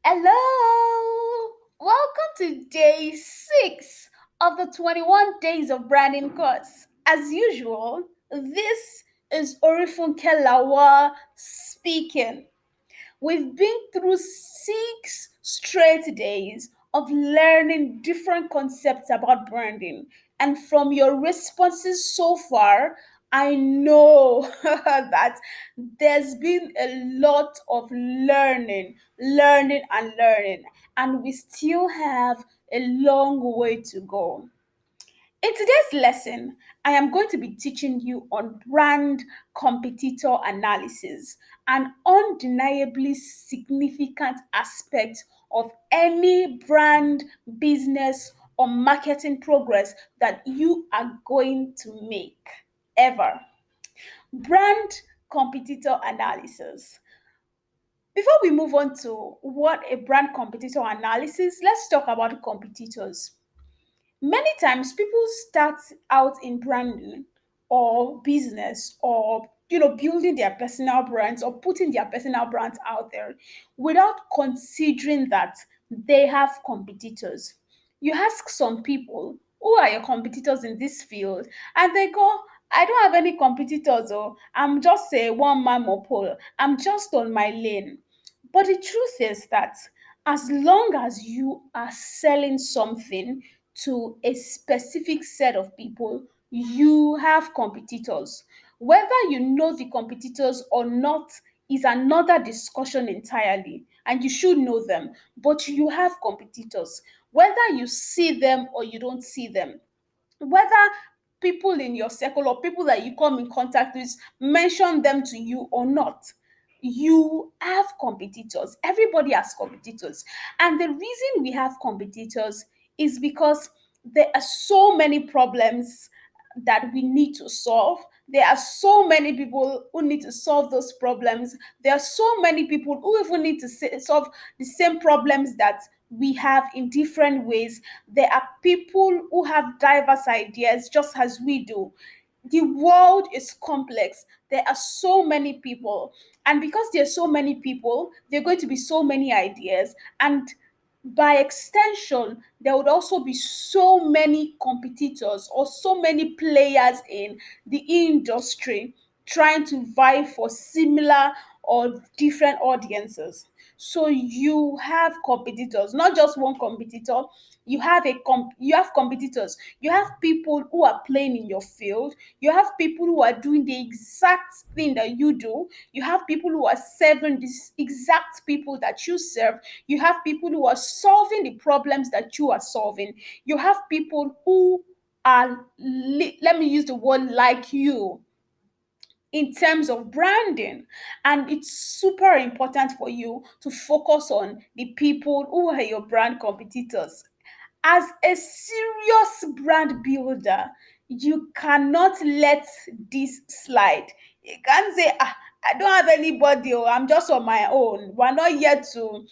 Hello! Welcome to day 6 of the 21 Days of Branding course. As usual, this is Orifunke Lawal speaking. We've been through 6 straight days of learning different concepts about branding. And from your responses so far, I know that there's been a lot of learning, and we still have a long way to go. In today's lesson, I am going to be teaching you on brand competitor analysis, an undeniably significant aspect of any brand, business, or marketing progress that you are going to make ever. Brand competitor analysis. Before we move on to what a brand competitor analysis, let's talk about competitors. Many times people start out in branding or business or building their personal brands or putting their personal brands out there without considering that they have competitors. You ask some people, who are your competitors in this field? And they go, I don't have any competitors, or I'm just a one man mopole. I'm just on my lane. But the truth is that as long as you are selling something to a specific set of people, you have competitors. Whether you know the competitors or not is another discussion entirely, and you should know them, but you have competitors, whether you see them or you don't see them, whether people in your circle or people that you come in contact with mention them to you or not, you have competitors. Everybody has competitors. And the reason we have competitors is because there are so many problems that we need to solve. There are so many people who need to solve those problems. There are so many people who even need to solve the same problems that we have in different ways. There are people who have diverse ideas just as we do. The world is complex. There are so many people. And because there are so many people, there are going to be so many ideas. And by extension, there would also be so many competitors or so many players in the industry trying to vie for similar or different audiences. So you have competitors, not just one competitor. You have competitors. You have people who are playing in your field. You have people who are doing the exact thing that you do. You have people who are serving these exact people that you serve. You have people who are solving the problems that you are solving. You have people who are, let me use the word, like you in terms of branding. And it's super important for you to focus on the people who are your brand competitors. As a serious brand builder, you cannot let this slide. You can't say, I don't have anybody, or I'm just on my own. We're not here to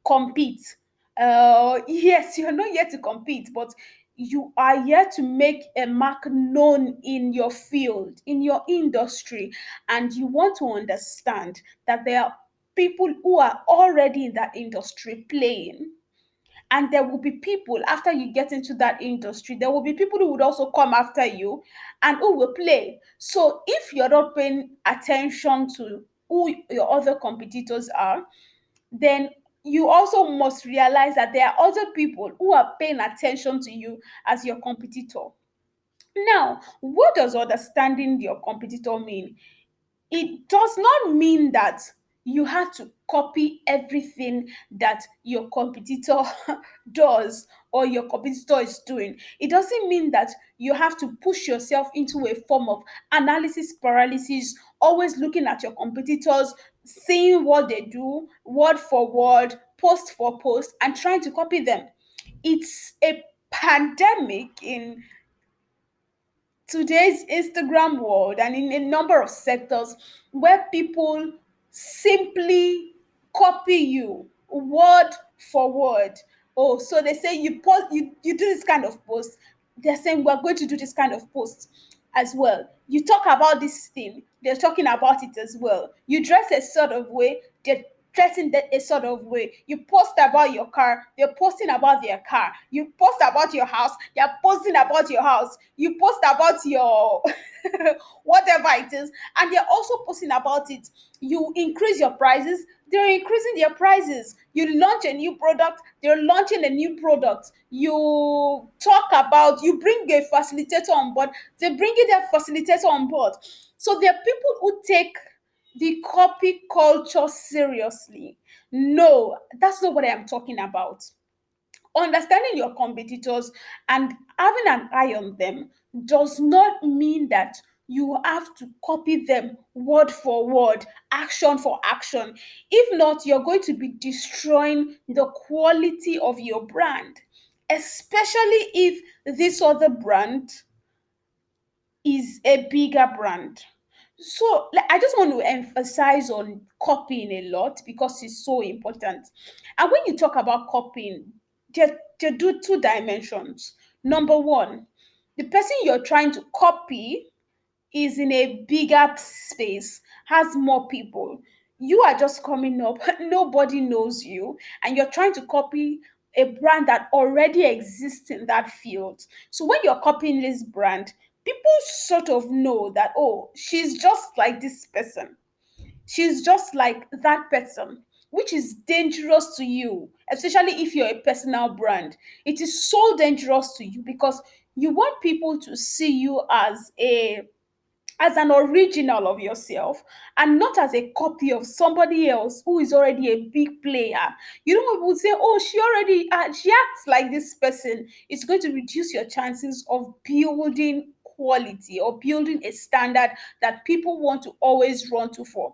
compete. Yes, you're not here to compete, but you are here to make a mark known in your field, in your industry, and you want to understand that there are people who are already in that industry playing, and there will be people after you get into that industry, there will be people who would also come after you and who will play. So if you're not paying attention to who your other competitors are, then you also must realize that there are other people who are paying attention to you as your competitor. Now, what does understanding your competitor mean? It does not mean that you have to copy everything that your competitor does or your competitor is doing. It doesn't mean that you have to push yourself into a form of analysis paralysis, always looking at your competitors, seeing what they do, word for word, post for post, and trying to copy them. It's a pandemic in today's Instagram world and in a number of sectors where people simply copy you word for word. Oh, so they say you do this kind of post. They're saying we're going to do this kind of post as well. You talk about this thing, they're talking about it as well. You dress a sort of way, they're dressing that a sort of way. You post about your car, they're posting about their car. You post about your house, they're posting about your house. You post about your whatever it is, and they're also posting about it. You increase your prices, they're increasing their prices. You launch a new product, they're launching a new product. You talk about, you bring a facilitator on board, they're bringing their facilitator on board. So there are people who take the copy culture seriously. No, that's not what I am talking about. Understanding your competitors and having an eye on them does not mean that you have to copy them word for word, action for action. If not, you're going to be destroying the quality of your brand, especially if this other brand is a bigger brand. So I just want to emphasize on copying a lot because it's so important. And when you talk about copying, there do two dimensions. Number one, the person you're trying to copy is in a bigger space, has more people. You are just coming up, nobody knows you, and you're trying to copy a brand that already exists in that field. So when you're copying this brand, people sort of know that, oh, she's just like this person, she's just like that person, which is dangerous to you, especially if you're a personal brand. It is so dangerous to you because you want people to see you as an original of yourself and not as a copy of somebody else who is already a big player. You don't want people to say, oh, she acts like this person. It's going to reduce your chances of building quality or building a standard that people want to always run to for.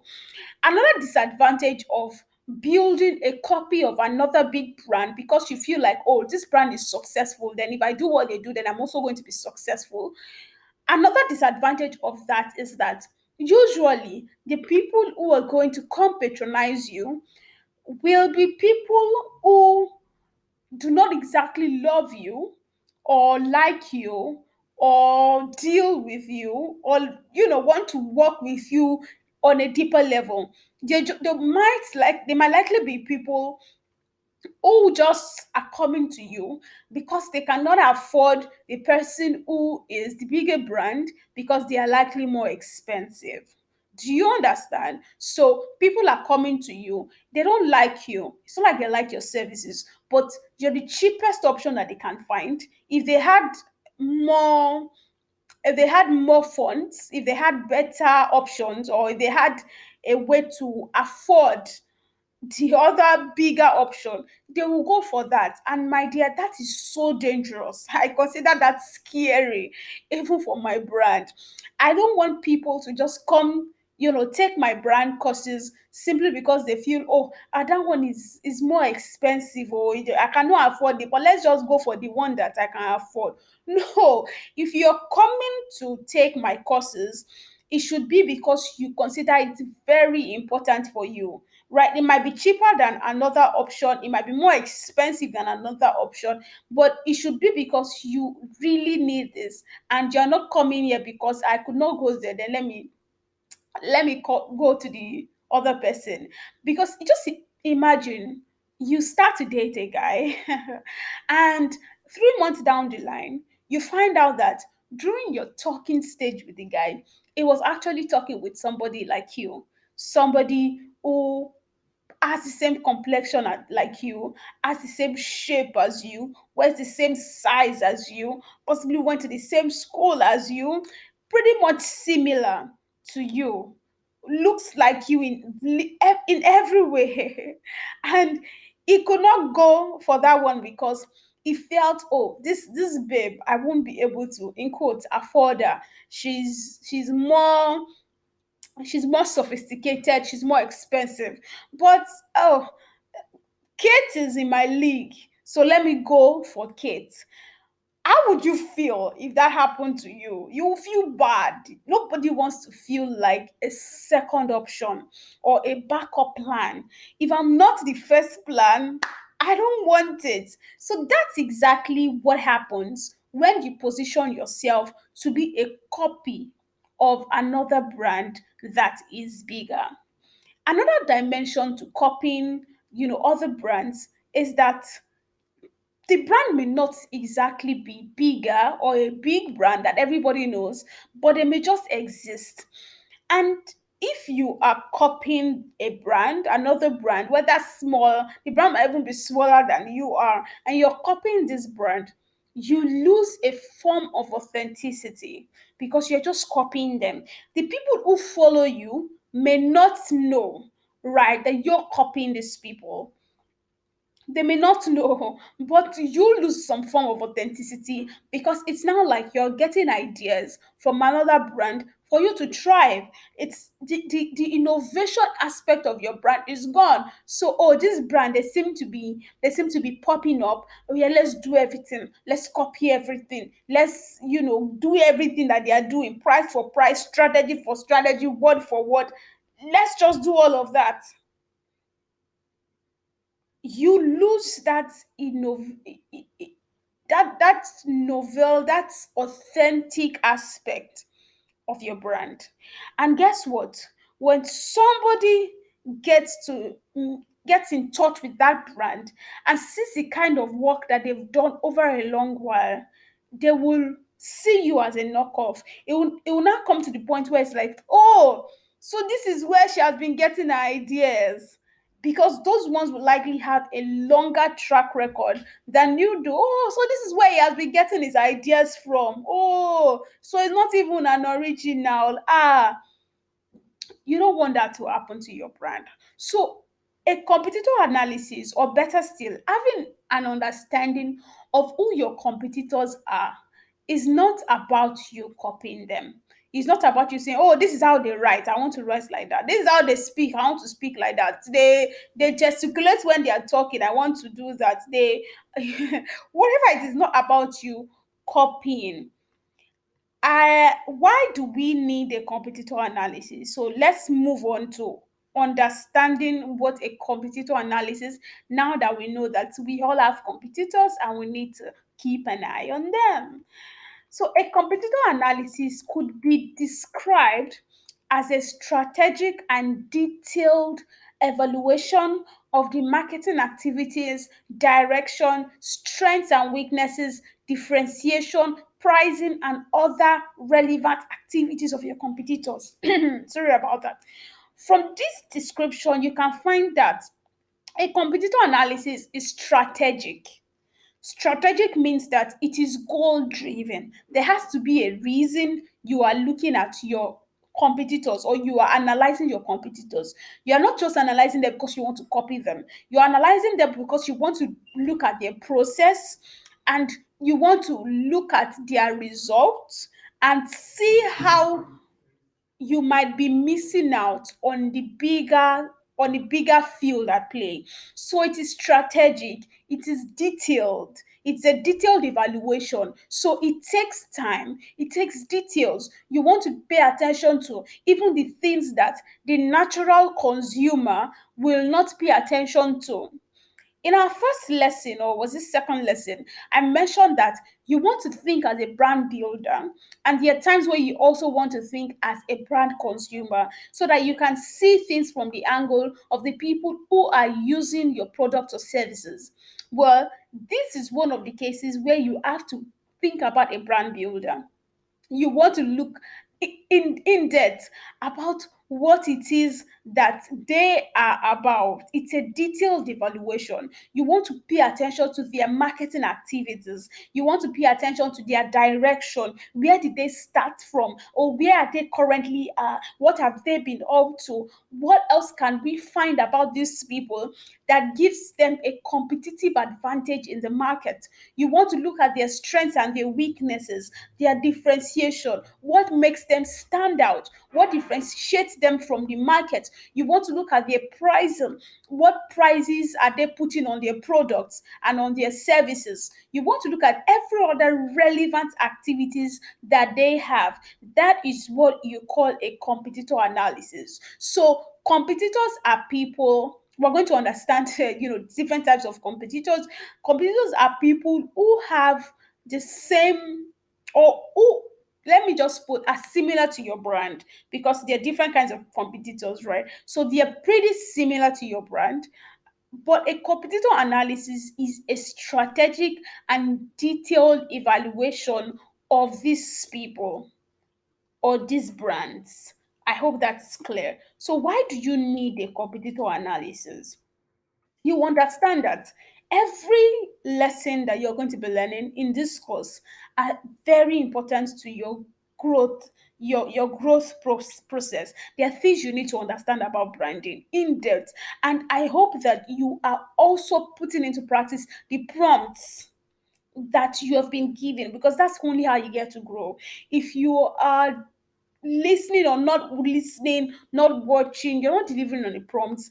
Another disadvantage of building a copy of another big brand because you feel like, oh, this brand is successful, then if I do what they do, then I'm also going to be successful. Another disadvantage of that is that usually the people who are going to come patronize you will be people who do not exactly love you or like you or deal with you or want to work with you on a deeper level. They might likely be people who just are coming to you because they cannot afford the person who is the bigger brand because they are likely more expensive. Do you understand? So people are coming to you. They don't like you. It's not like they like your services, but you're the cheapest option that they can find. More if they had more funds, if they had better options, or if they had a way to afford the other bigger option, they will go for that. And my dear, that is so dangerous. I consider that scary, even for my brand. I don't want people to just come, take my brand courses simply because they feel, oh, that one is more expensive, or I cannot afford it, but let's just go for the one that I can afford. No, if you're coming to take my courses, it should be because you consider it very important for you, right? It might be cheaper than another option, it might be more expensive than another option, but it should be because you really need this, and you're not coming here because I could not go there, then go to the other person. Because just imagine you start to date a guy and 3 months down the line you find out that during your talking stage with the guy, it was actually talking with somebody like you, somebody who has the same complexion like you, has the same shape as you, wears the same size as you, possibly went to the same school as you, pretty much similar to you, looks like you in every way, and he could not go for that one because he felt, oh, this babe, I won't be able to, in quotes, afford her. She's more sophisticated, she's more expensive. But oh, Kate is in my league, so let me go for Kate. How would you feel if that happened to you? You will feel bad. Nobody wants to feel like a second option or a backup plan. If I'm not the first plan, I don't want it. So that's exactly what happens when you position yourself to be a copy of another brand that is bigger. Another dimension to copying, other brands is that the brand may not exactly be bigger or a big brand that everybody knows, but they may just exist. And if you are copying a brand, another brand, whether small, the brand might even be smaller than you are, and you're copying this brand, you lose a form of authenticity because you're just copying them. The people who follow you may not know, right, that you're copying these people. They may not know, but you lose some form of authenticity because it's now like you're getting ideas from another brand for you to thrive. It's the innovation aspect of your brand is gone. So, oh, this brand, they seem to be popping up. Oh yeah, let's do everything. Let's copy everything. Let's, do everything that they are doing, price for price, strategy for strategy, word for word. Let's just do all of that. You lose that novel, that authentic aspect of your brand. And guess what? When somebody gets in touch with that brand and sees the kind of work that they've done over a long while, they will see you as a knockoff. It will not come to the point where it's like, oh, so this is where she has been getting her ideas. Because those ones will likely have a longer track record than you do. Oh, so this is where he has been getting his ideas from. Oh, so it's not even an original. Ah, you don't want that to happen to your brand. So, a competitor analysis, or better still, having an understanding of who your competitors are, is not about you copying them. It's not about you saying, "Oh, this is how they write. I want to write like that. This is how they speak. I want to speak like that. They gesticulate when they are talking. I want to do that." They whatever it is, not about you copying. Why do we need a competitor analysis? So let's move on to understanding what a competitor analysis, now that we know that we all have competitors and we need to keep an eye on them. So, a competitor analysis could be described as a strategic and detailed evaluation of the marketing activities, direction, strengths and weaknesses, differentiation, pricing, and other relevant activities of your competitors. Sorry about that. From this description, you can find that a competitor analysis is strategic. Strategic means that it is goal driven. There has to be a reason you are looking at your competitors, or you are analyzing your competitors. You are not just analyzing them because you want to copy them. You're analyzing them because you want to look at their process, and you want to look at their results and see how you might be missing out on the bigger field at play. So it is strategic, it is detailed, it's a detailed evaluation. So it takes time, it takes details. You want to pay attention to even the things that the natural consumer will not pay attention to. In our first lesson, or was it second lesson, I mentioned that you want to think as a brand builder, and there are times where you also want to think as a brand consumer, so that you can see things from the angle of the people who are using your product or services. Well, this is one of the cases where you have to think about a brand builder. You want to look in depth about what it is that they are about. It's a detailed evaluation. You want to pay attention to their marketing activities. You want to pay attention to their direction. Where did they start from, or where are they currently are? What have they been up to? What else can we find about these people that gives them a competitive advantage in the market? You want to look at their strengths and their weaknesses, their differentiation, what makes them stand out, what differentiates them from the market. You want to look at their pricing, what prices are they putting on their products and on their services. You want to look at every other relevant activities that they have. That is what you call a competitor analysis. So competitors are people. We're going to understand different types of competitors. Competitors are people who have the same, or who let me just put are similar to your brand because they're different kinds of competitors, right? So they're pretty similar to your brand. But a competitor analysis is a strategic and detailed evaluation of these people or these brands. I hope that's clear. So, why do you need a competitor analysis? You understand that every lesson that you're going to be learning in this course are very important to your growth, your growth process. There are things you need to understand about branding in depth, and I hope that you are also putting into practice the prompts that you have been given, because that's only how you get to grow. If you are listening or not listening, not watching, you're not delivering on the prompts,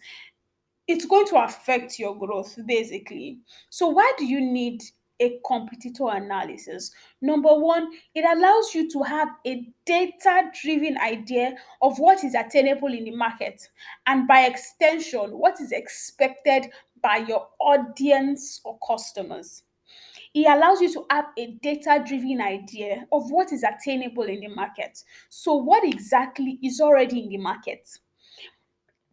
it's going to affect your growth basically. So why do you need a competitor analysis? Number one, it allows you to have a data driven idea of what is attainable in the market, and by extension what is expected by your audience or customers. It allows you to have a data driven idea of what is attainable in the market. So what exactly is already in the market?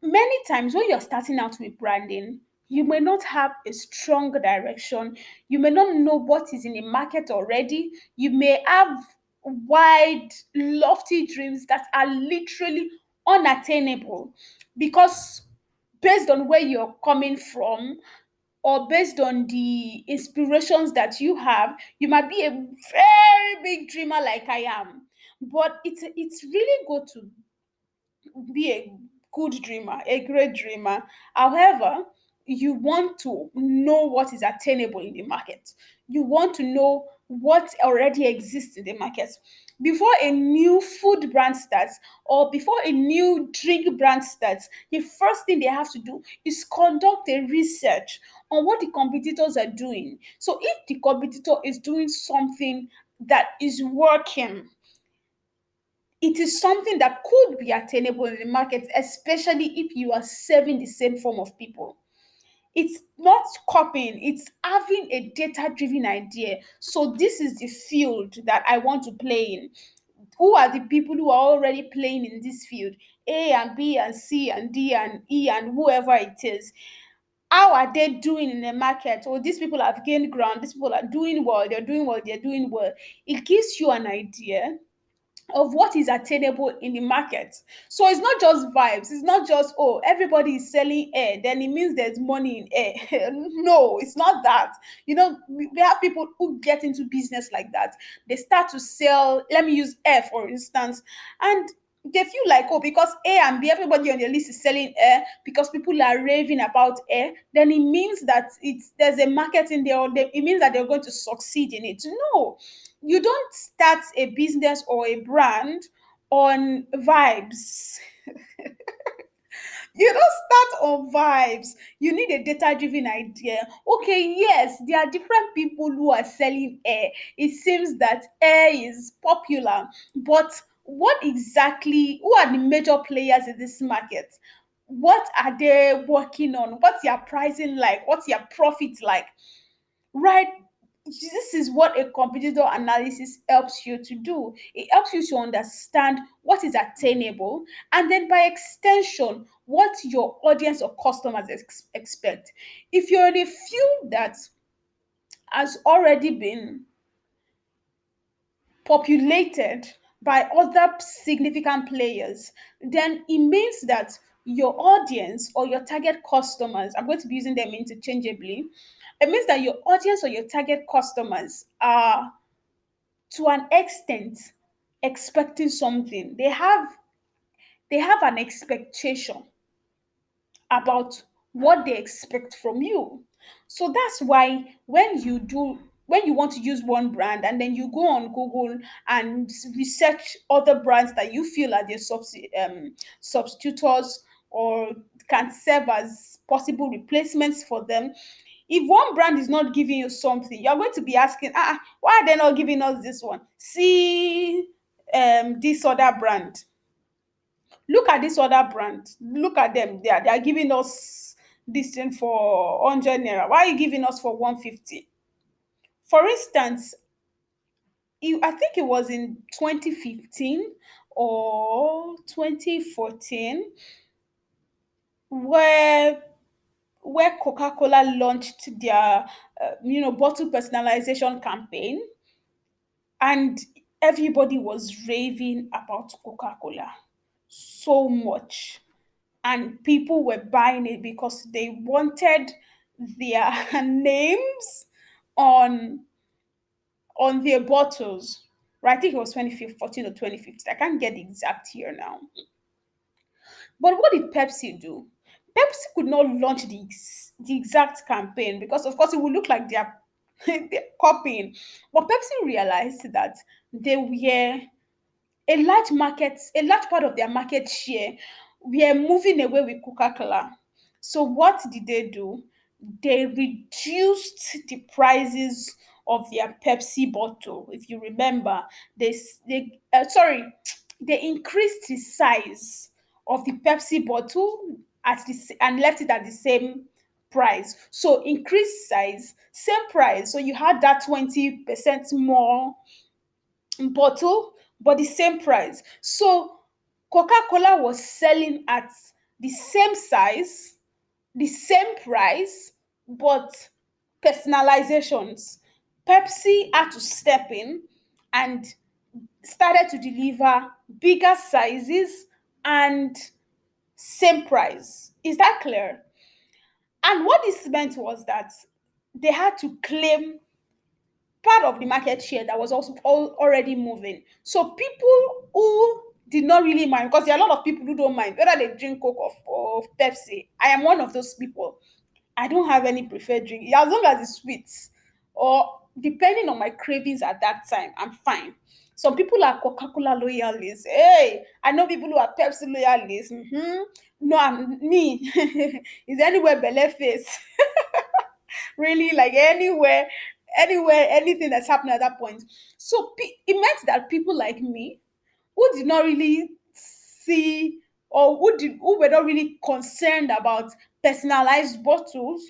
Many times when you're starting out with branding, you may not have a strong direction. You may not know what is in the market already. You may have wide, lofty dreams that are literally unattainable because based on where you're coming from or based on the inspirations that you have, you might be a very big dreamer like I am. But it's really good to be a good dreamer, a great dreamer. However, you want to know what is attainable in the market. You want to know what already exists in the market. Before a new food brand starts or before a new drink brand starts, the first thing they have to do is conduct a research on what the competitors are doing. So if the competitor is doing something that is working, it is something that could be attainable in the market, especially if you are serving the same form of people. It's not copying, it's having a data driven idea. So, this is the field that I want to play in. Who are the people who are already playing in this field? A and B and C and D and E and whoever it is. How are they doing in the market? Oh, these people have gained ground, these people are doing well, they're doing well, they're doing well. It gives you an idea of what is attainable in the market. So it's not just vibes. It's not just, oh, everybody is selling air, then it means there's money in air. No, it's not that. We have people who get into business like that. They start to sell, let me use air for instance, and they feel like, oh, because A and B, everybody on the list is selling air, because people are raving about air, then it means that there's a market in there, or it means that they're going to succeed in it. No, you don't start a business or a brand on vibes. You don't start on vibes. You need a data driven idea. Okay, yes, there are different people who are selling air. It seems that air is popular, but what exactly, who are the major players in this market? What are they working on? What's their pricing like? What's their profit like? Right? This is what a competitor analysis helps you to do. It helps you to understand what is attainable, and then by extension what your audience or customers expect. If you're in a field that has already been populated by other significant players, then it means that your audience or your target customers, I'm going to be using them interchangeably, it means that your audience or your target customers are to an extent expecting something. They have an expectation about what they expect from you. So that's why when you want to use one brand and then you go on Google and research other brands that you feel are their substitutors or can serve as possible replacements for them. If one brand is not giving you something, you're going to be asking, why are they not giving us this one? See, this other brand. Look at this other brand. Look at them. They are giving us this thing for 100 naira. Why are you giving us for 150? For instance, I think it was in 2015 or 2014 where Coca-Cola launched their bottle personalization campaign, and everybody was raving about Coca-Cola so much, and people were buying it because they wanted their names on their bottles. Right, I think it was 2014 or 2015. I can't get the exact year now. But what did Pepsi do? Pepsi could not launch the exact campaign because, of course, it would look like they're copying. But Pepsi realized that they were a large part of their market share were moving away with Coca-Cola. So what did they do? They reduced the prices of their Pepsi bottle. If you remember, they increased the size of the Pepsi bottle and left it at the same price. So increased size, same price. So you had that 20% more bottle, but the same price. So Coca-Cola was selling at the same size, the same price, but personalizations. Pepsi had to step in and started to deliver bigger sizes and same price. Is that clear? And what this meant was that they had to claim part of the market share that was also already moving. So people who did not really mind, because there are a lot of people who don't mind whether they drink Coke or Pepsi. I am one of those people. I don't have any preferred drink. Yeah, as long as it's sweet or depending on my cravings at that time, I'm fine. Some people are Coca-Cola loyalists. Hey, I know people who are Pepsi loyalists. No, I'm me. Is anywhere belle face? Really, like anywhere, anything that's happening at that point. So it meant that people like me, who did not really see, or who were not really concerned about personalized bottles,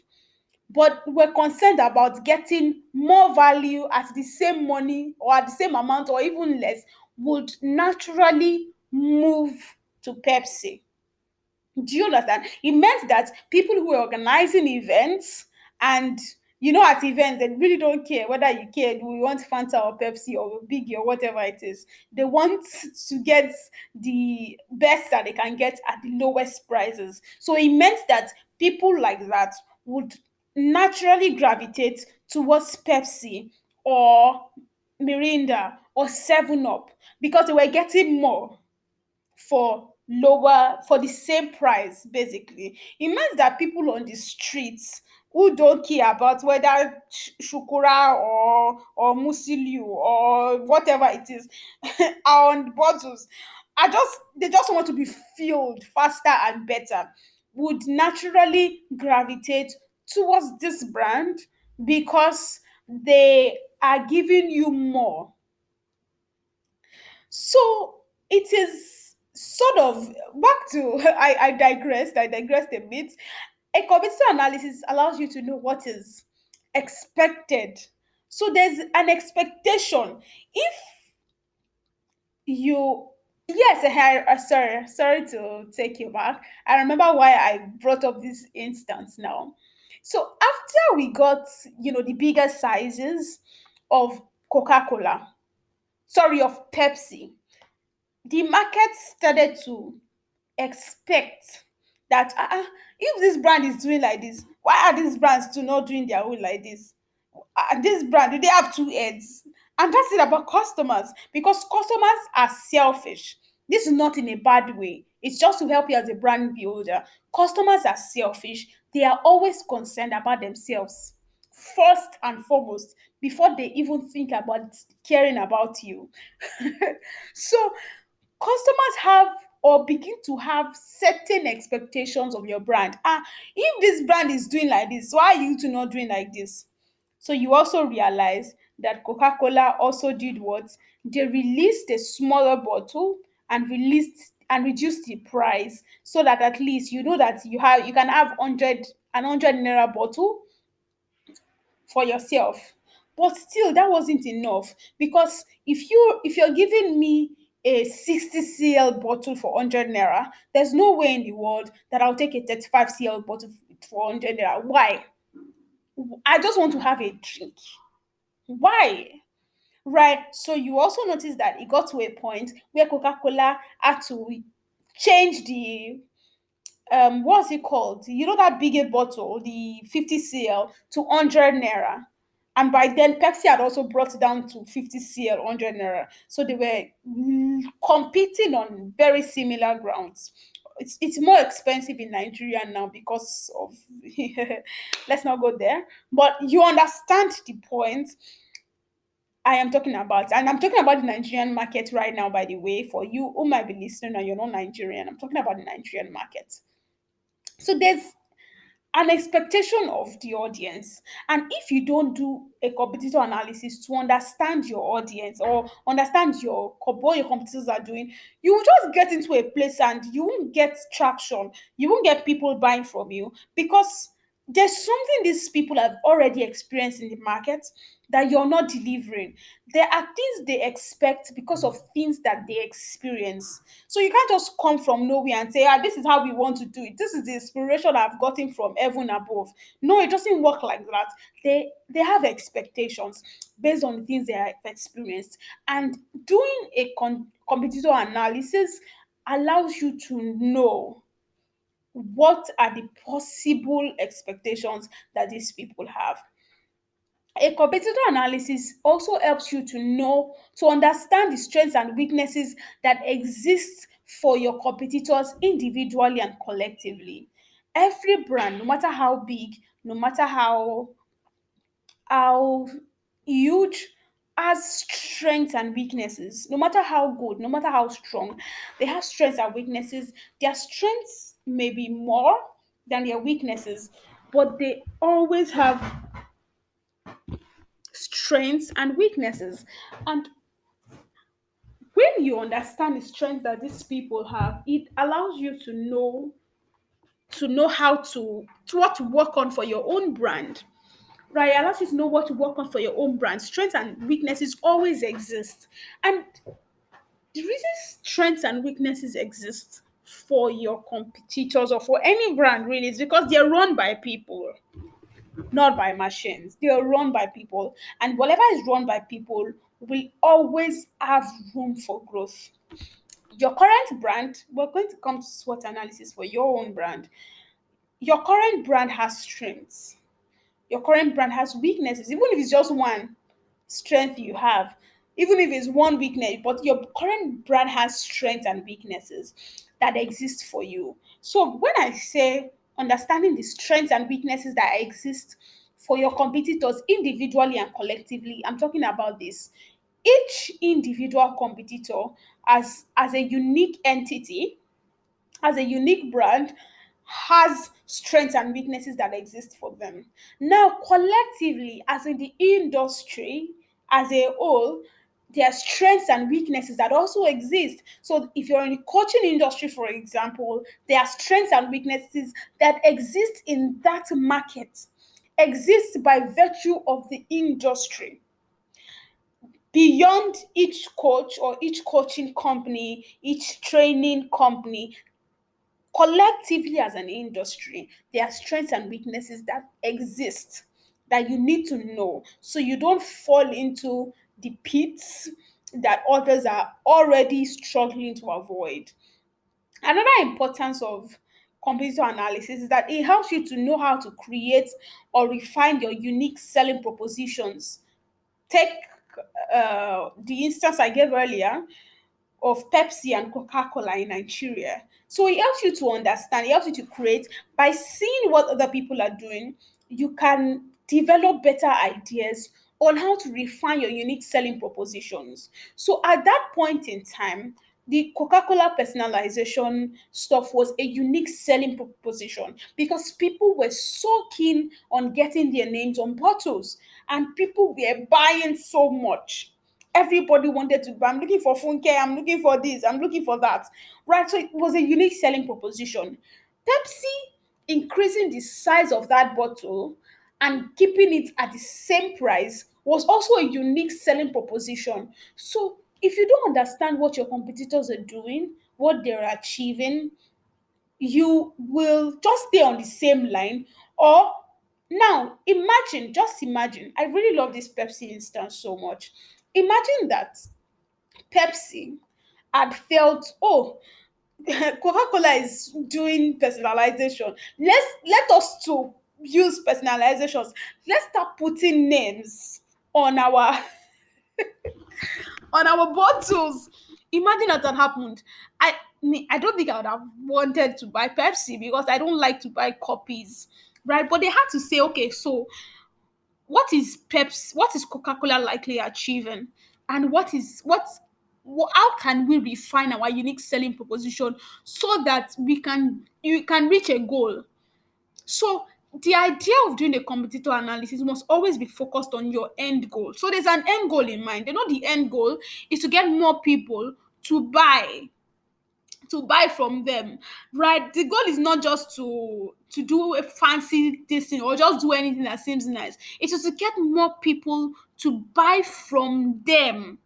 but were concerned about getting more value at the same money or at the same amount or even less, would naturally move to Pepsi. Do you understand? It meant that people who were organizing events, and at events, they really don't care whether you care. Do we want Fanta or Pepsi or Biggie or whatever it is? They want to get the best that they can get at the lowest prices. So it meant that people like that would naturally gravitate towards Pepsi or Mirinda or Seven Up because they were getting more for the same price. Basically it means that people on the streets who don't care about whether shukura or musiliu or whatever it is are on the bottles, they just want to be filled faster and better, would naturally gravitate towards this brand because they are giving you more. So it is sort of back to I digressed a bit. A competitor analysis allows you to know what is expected. So there's an expectation. If you yes, sorry to take you back. I remember why I brought up this instance now. So after we got the bigger sizes of Coca-Cola, sorry, of Pepsi, the market started to expect that if this brand is doing like this, why are these brands too not doing their own like this? This brand, do they have two heads? And that's it about customers, because customers are selfish. This is not in a bad way, it's just to help you as a brand builder. Customers are selfish. They are always concerned about themselves first and foremost before they even think about caring about you. So customers have or begin to have certain expectations of your brand. If this brand is doing like this, why are you two not doing like this? So you also realize that Coca-Cola also did what? They released a smaller bottle and reduced the price, so that at least you know that you can have 100 naira bottle for yourself. But still, that wasn't enough, because if you're giving me a 60 cl bottle for 100 naira, there's no way in the world that I'll take a 35 cl bottle for 100 naira. Why? I just want to have a drink. Why? Right. So you also notice that it got to a point where Coca-Cola had to change the what's it called? You know that bigger bottle, the 50 cl to 100 naira. And by then Pepsi had also brought it down to 50 cl 100 naira. So they were competing on very similar grounds. It's more expensive in Nigeria now because of let's not go there. But you understand the point I am talking about. And I'm talking about the Nigerian market right now, by the way, for you who might be listening and you're not Nigerian. I'm talking about the Nigerian market. So there's an expectation of the audience. And if you don't do a competitor analysis to understand your audience or understand what your competitors are doing, you will just get into a place and you won't get traction. You won't get people buying from you because there's something these people have already experienced in the market that you're not delivering. There are things they expect because of things that they experience. So you can't just come from nowhere and say, this is how we want to do it. This is the inspiration I've gotten from heaven above. No, it doesn't work like that. They have expectations based on the things they have experienced. And doing a competitor analysis allows you to know what are the possible expectations that these people have. A competitor analysis also helps you to understand the strengths and weaknesses that exist for your competitors individually and collectively. Every brand, no matter how big, no matter how huge, has strengths and weaknesses. No matter how good, no matter how strong, they have strengths and weaknesses. Their strengths may be more than their weaknesses, but they always have strengths and weaknesses. And when you understand the strengths that these people have, it allows you to know how to what to work on for your own brand. Right? It allows you to know what to work on for your own brand. Strengths and weaknesses always exist. And the reason strengths and weaknesses exist for your competitors or for any brand really is because they're run by people, not by machines. They are run by people. And whatever is run by people will always have room for growth. Your current brand, we're going to come to SWOT analysis for your own brand. Your current brand has strengths. Your current brand has weaknesses, even if it's just one strength you have, even if it's one weakness, but your current brand has strengths and weaknesses that exist for you. So when I say understanding the strengths and weaknesses that exist for your competitors individually and collectively, I'm talking about this. Each individual competitor as a unique entity, as a unique brand, has strengths and weaknesses that exist for them. Now, collectively, as in the industry as a whole, there are strengths and weaknesses that also exist. So, if you're in the coaching industry, for example, there are strengths and weaknesses that exist in that market, exist by virtue of the industry beyond each coach or each coaching company, each training company. Collectively as an industry, there are strengths and weaknesses that exist that you need to know so you don't fall into the pits that others are already struggling to avoid. Another importance of competitor analysis is that it helps you to know how to create or refine your unique selling propositions. Take the instance I gave earlier of Pepsi and Coca-Cola in Nigeria. So it helps you to understand, it helps you to create by seeing what other people are doing. You can develop better ideas on how to refine your unique selling propositions. So at that point in time, the Coca-Cola personalization stuff was a unique selling proposition because people were so keen on getting their names on bottles and people were buying so much. Everybody wanted to buy. I'm looking for Funke, I'm looking for this, I'm looking for that. Right? So it was a unique selling proposition. Pepsi increasing the size of that bottle and keeping it at the same price was also a unique selling proposition. So if you don't understand what your competitors are doing, what they're achieving, you will just stay on the same line. Or now imagine, just imagine, I really love this Pepsi instance so much. Imagine that Pepsi had felt, oh, Coca-Cola is doing personalization. Let us to use personalizations. Let's start putting names on our on our bottles. Imagine that had happened. I don't think I would have wanted to buy Pepsi because I don't like to buy copies, right? But they had to say, okay, so what is Coca-Cola likely achieving, and how can we refine our unique selling proposition so that you can reach a goal. So the idea of doing a competitor analysis must always be focused on your end goal. So there's an end goal in mind. The end goal is to get more people to buy from them, right? The goal is not just to do a fancy this thing or just do anything that seems nice. It is to get more people to buy from them,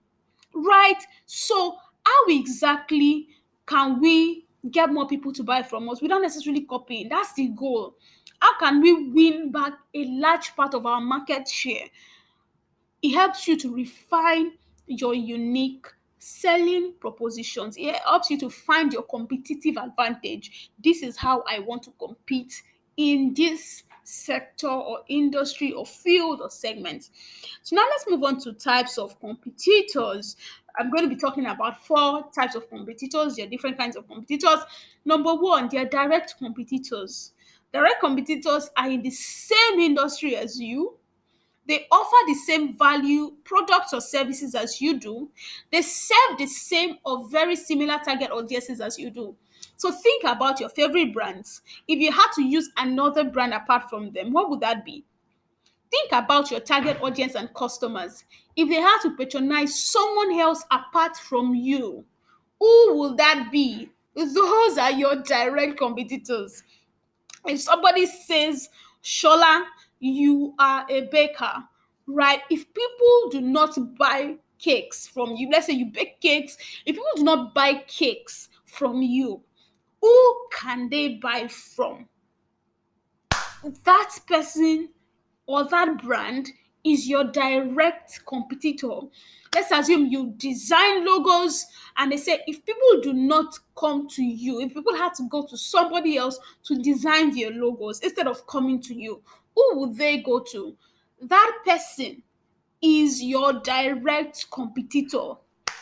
right? So how exactly can we get more people to buy from us without necessarily copying? That's the goal. How can we win back a large part of our market share? It helps you to refine your unique selling propositions. It helps you to find your competitive advantage. This is how I want to compete in this sector or industry or field or segment. So now let's move on to types of competitors. I'm going to be talking about four types of competitors. There are different kinds of competitors. Number one, they are direct competitors. Direct competitors are in the same industry as you. They offer the same value, products or services as you do. They serve the same or very similar target audiences as you do. So think about your favorite brands. If you had to use another brand apart from them, what would that be? Think about your target audience and customers. If they had to patronize someone else apart from you, who will that be? Those are your direct competitors. If somebody says, Shola, you are a baker, right? If people do not buy cakes from you, let's say you bake cakes, if people do not buy cakes from you, who can they buy from? That person or that brand is your direct competitor. Let's assume you design logos and they say if people do not come to you, if people had to go to somebody else to design their logos instead of coming to you, who would they go to? That person is your direct competitor.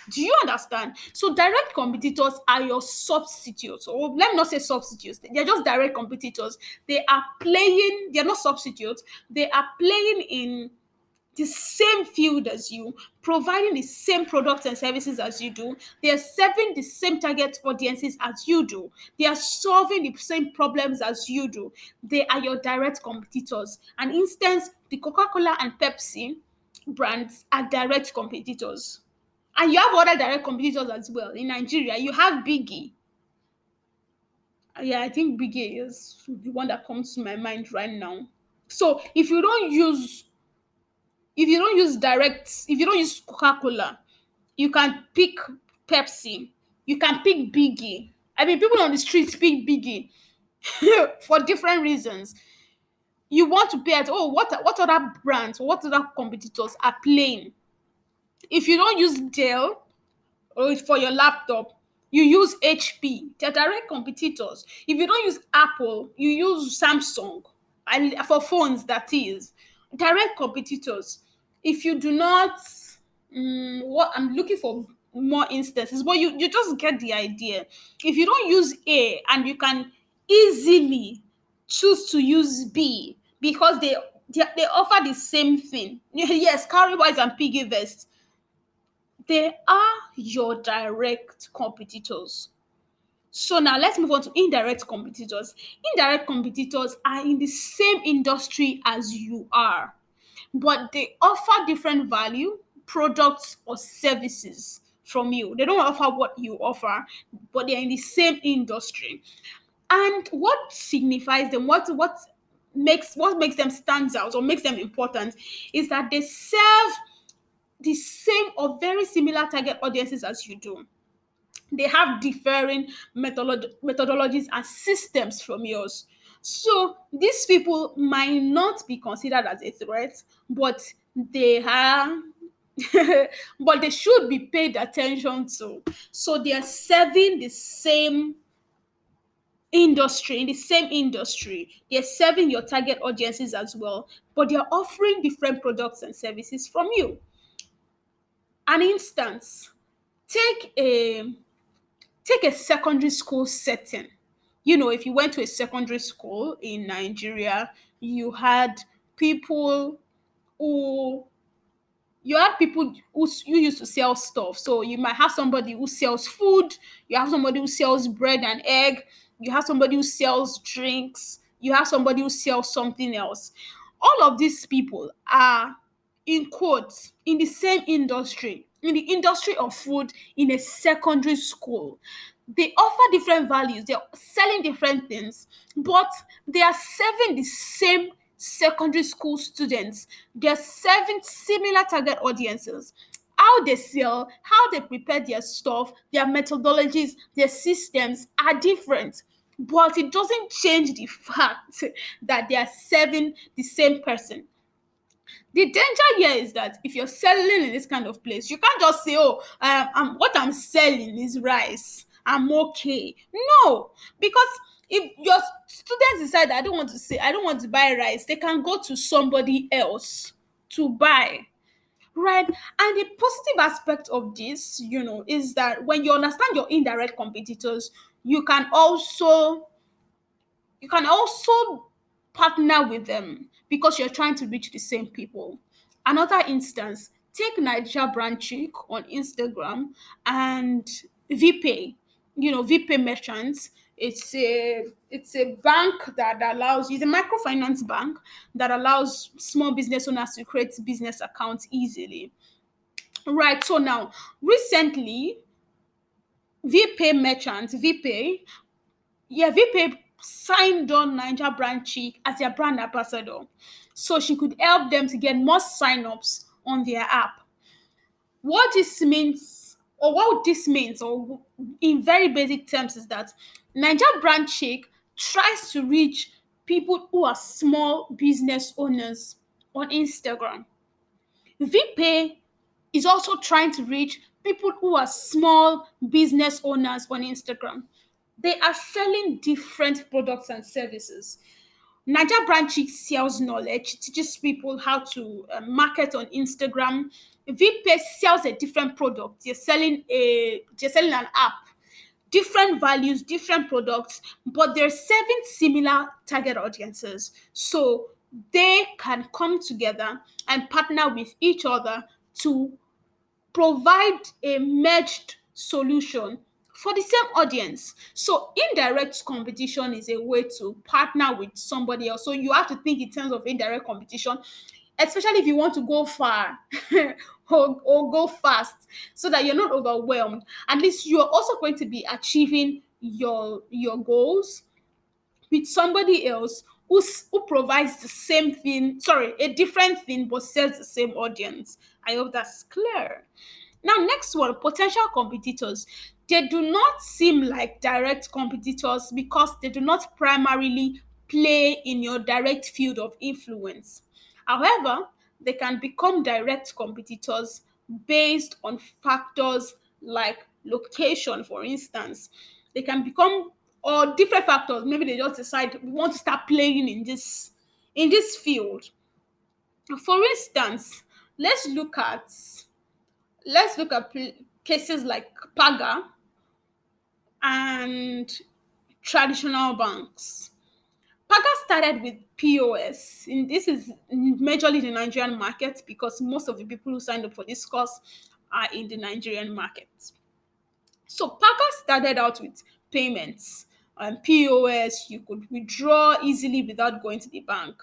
Do you understand? So direct competitors are your substitutes, or let me not say substitutes. They're just direct competitors. They're not substitutes. They are playing in the same field as you, providing the same products and services as you do. They are serving the same target audiences as you do. They are solving the same problems as you do. They are your direct competitors. An instance, the Coca-Cola and Pepsi brands are direct competitors. And you have other direct competitors as well. In Nigeria, you have Biggie. Yeah, I think Biggie is the one that comes to my mind right now. So if you don't use Coca-Cola, you can pick Pepsi, you can pick Biggie. I mean, people on the streets pick Biggie for different reasons. You want to pay at, oh, what other brands or what other competitors are playing? If you don't use Dell or for your laptop, you use HP. They're direct competitors. If you don't use Apple, you use Samsung. And for phones, that is direct competitors. If you do not, what I'm looking for more instances, but you just get the idea. If you don't use A and you can easily choose to use B because they offer the same thing. Yes, Cowboys and Piggy Vest, they are your direct competitors. So now let's move on to indirect competitors. Indirect competitors are in the same industry as you are, but they offer different value, products, or services from you. They don't offer what you offer, but they're in the same industry. And what signifies them? What makes them stands out or makes them important is that they serve the same or very similar target audiences as you do. They have differing methodologies and systems from yours. So these people might not be considered as a threat, but they are but they should be paid attention to. So they are serving the same industry, in the same industry. They're serving your target audiences as well, but they're offering different products and services from you. An instance, take a take a secondary school setting. If you went to a secondary school in Nigeria, you had people who you used to sell stuff. So you might have somebody who sells food, you have somebody who sells bread and egg, you have somebody who sells drinks, you have somebody who sells something else. All of these people are, in quotes, in the same industry, in the industry of food, in a secondary school. They offer different values, they're selling different things, but they are serving the same secondary school students. They're serving similar target audiences. How they sell, how they prepare their stuff, their methodologies, their systems are different, but it doesn't change the fact that they are serving the same person. The danger here is that if you're selling in this kind of place, you can't just say, "Oh, what I'm selling is rice. I'm okay." No, because if your students decide, I don't want to buy rice, they can go to somebody else to buy, right? And the positive aspect of this, is that when you understand your indirect competitors, you can also you can also partner with them because you're trying to reach the same people. Another instance, take Nigeria Brand Chic on Instagram and VPay. VPay Merchants. It's a bank that allows, it's a microfinance bank that allows small business owners to create business accounts easily. Right. So now, recently, VPay VPay signed on Niger Brand Chic as their brand ambassador. So she could help them to get more signups on their app. What this means, or in very basic terms, is that Niger Brand Chic tries to reach people who are small business owners on Instagram. VPay is also trying to reach people who are small business owners on Instagram. They are selling different products and services. Niger Brand Chic sells knowledge, teaches people how to market on Instagram. VPay sells a different product. They're selling an app, different values, different products, but they're serving similar target audiences. So they can come together and partner with each other to provide a merged solution for the same audience. So indirect competition is a way to partner with somebody else. So you have to think in terms of indirect competition, especially if you want to go far or go fast, so that you're not overwhelmed. At least you're also going to be achieving your goals with somebody else who provides the same thing, sorry, a different thing, but serves the same audience. I hope that's clear. Now, next one, potential competitors. They do not seem like direct competitors because they do not primarily play in your direct field of influence. However, they can become direct competitors based on factors like location, for instance. They can become, or different factors. Maybe they just decide we want to start playing in this field. For instance, let's look at cases like Paga and traditional banks. Paga started with POS. This is majorly the Nigerian market because most of the people who signed up for this course are in the Nigerian market. So Paga started out with payments and POS. You could withdraw easily without going to the bank,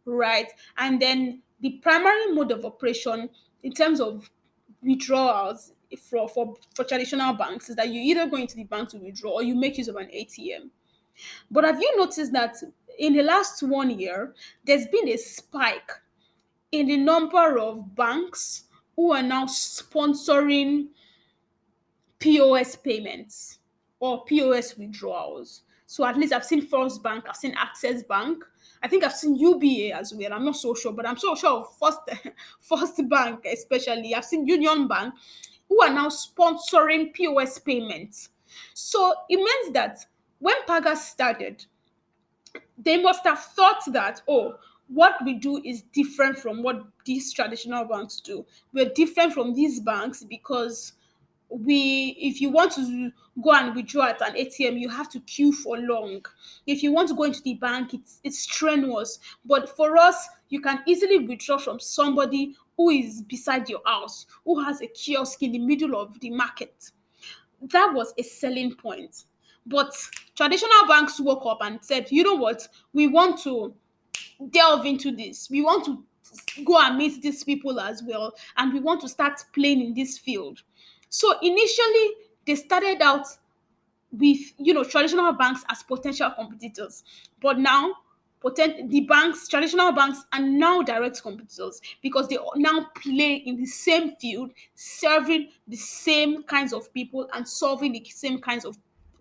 right? And then the primary mode of operation in terms of withdrawals for traditional banks is that you either go into the bank to withdraw or you make use of an ATM. But have you noticed that in the last 1 year, there's been a spike in the number of banks who are now sponsoring POS payments or POS withdrawals. So at least I've seen First Bank, I've seen Access Bank, I think I've seen UBA as well. I'm not so sure, but I'm so sure of First First Bank especially. I've seen Union Bank who are now sponsoring POS payments. So it means that when Paga started, they must have thought that, oh, what we do is different from what these traditional banks do. We're different from these banks because if you want to go and withdraw at an ATM, you have to queue for long. If you want to go into the bank, it's strenuous. But for us, you can easily withdraw from somebody who is beside your house, who has a kiosk in the middle of the market. That was a selling point. But traditional banks woke up and said, you know what, we want to delve into this. We want to go and meet these people as well, and we want to start playing in this field. So initially, they started out with traditional banks as potential competitors, but now traditional banks are now direct competitors because they now play in the same field, serving the same kinds of people and solving the same kinds of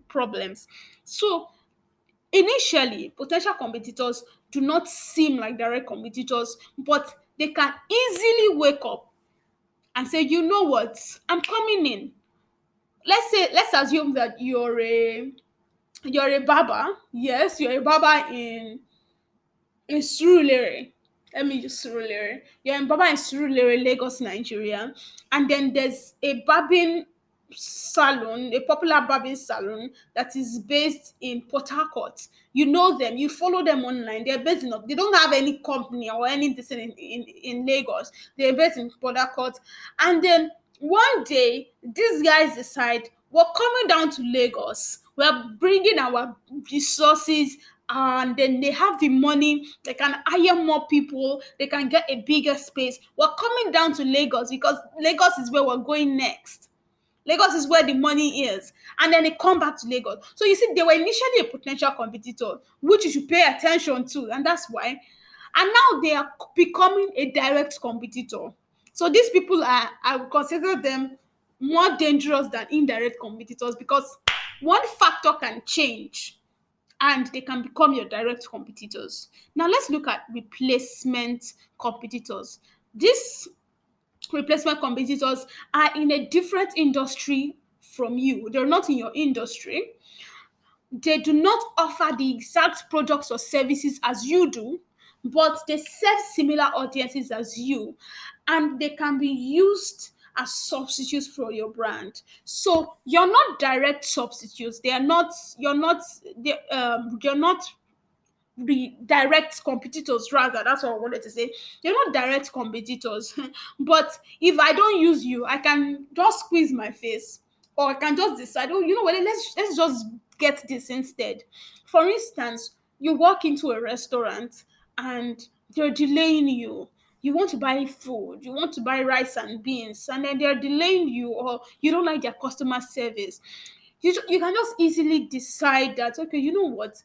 problems. So initially, potential competitors do not seem like direct competitors, but they can easily wake up and say, you know what, I'm coming in. Let's assume that you're a barber. Yes, you're a barber in Surulere. Let me use Surulere. You're in Baba in Surulere, Lagos, Nigeria. And then there's a barbing salon, a popular barbing salon that is based in Port Harcourt. You know them, you follow them online. They're based in, they don't have any company or anything in Lagos. They're based in Port Harcourt. And then one day, these guys decide, we're coming down to Lagos. We're bringing our resources, and then they have the money. They can hire more people. They can get a bigger space. We're coming down to Lagos because Lagos is where we're going next. Lagos is where the money is. And then they come back to Lagos. So you see, they were initially a potential competitor, which you should pay attention to. And that's why. And now they are becoming a direct competitor. So these people I would consider them more dangerous than indirect competitors because one factor can change and they can become your direct competitors. Now let's look at replacement competitors. These replacement competitors are in a different industry from you. They're not in your industry. They do not offer the exact products or services as you do, but they serve similar audiences as you, and they can be used as substitutes for your brand. So you're not direct substitutes. They are not. You're not the direct competitors, rather. That's what I wanted to say. They're not direct competitors. But if I don't use you, I can just squeeze my face, or I can just decide, oh, you know what, let's just get this instead. For instance, you walk into a restaurant and they're delaying you. You want to buy food, you want to buy rice and beans, and then they're delaying you, or you don't like their customer service. You can just easily decide that, okay, you know what,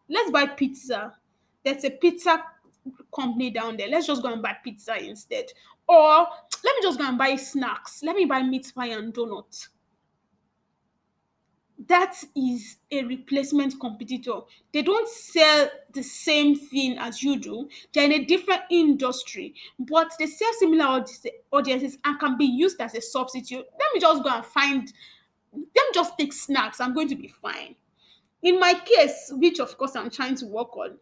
let's buy pizza. There's a pizza company down there. Let's just go and buy pizza instead. Or let me just go and buy snacks. Let me buy meat pie and donut. That is a replacement competitor. They don't sell the same thing as you do. They're in a different industry, but they serve similar audiences and can be used as a substitute. Let me just go and find them, just take snacks. I'm going to be fine. In my case, which of course I'm trying to work on,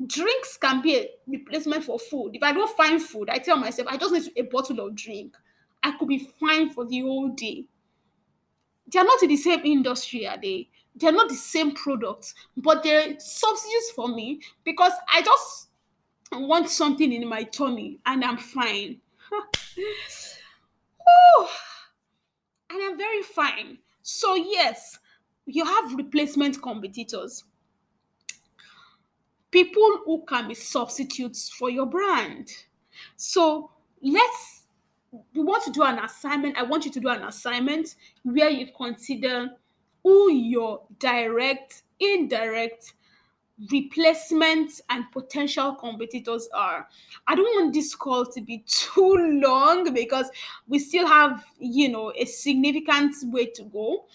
drinks can be a replacement for food. If I don't find food, I tell myself I just need a bottle of drink. I could be fine for the whole day. They are not in the same industry, are they? They're not the same products, but they're substitutes for me because I just want something in my tummy and I'm fine. Whew, and I'm very fine. So, yes, you have replacement competitors, people who can be substitutes for your brand. So, let's we want to do an assignment. I want you to do an assignment where you consider who your direct, indirect, replacements, and potential competitors are. I don't want this call to be too long because we still have, a significant way to go.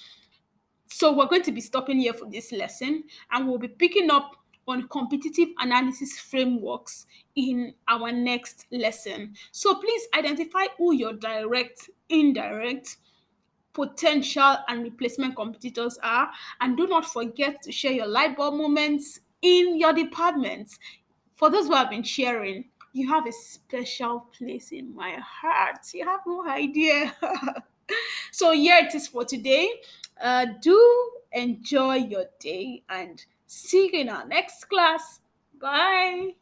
So we're going to be stopping here for this lesson, and we'll be picking up on competitive analysis frameworks in our next lesson. So please identify who your direct, indirect, potential, and replacement competitors are, and do not forget to share your light bulb moments in your department. For those who have been sharing, you have a special place in my heart. You have no idea. So here it is for today. Do enjoy your day and see you in our next class. Bye.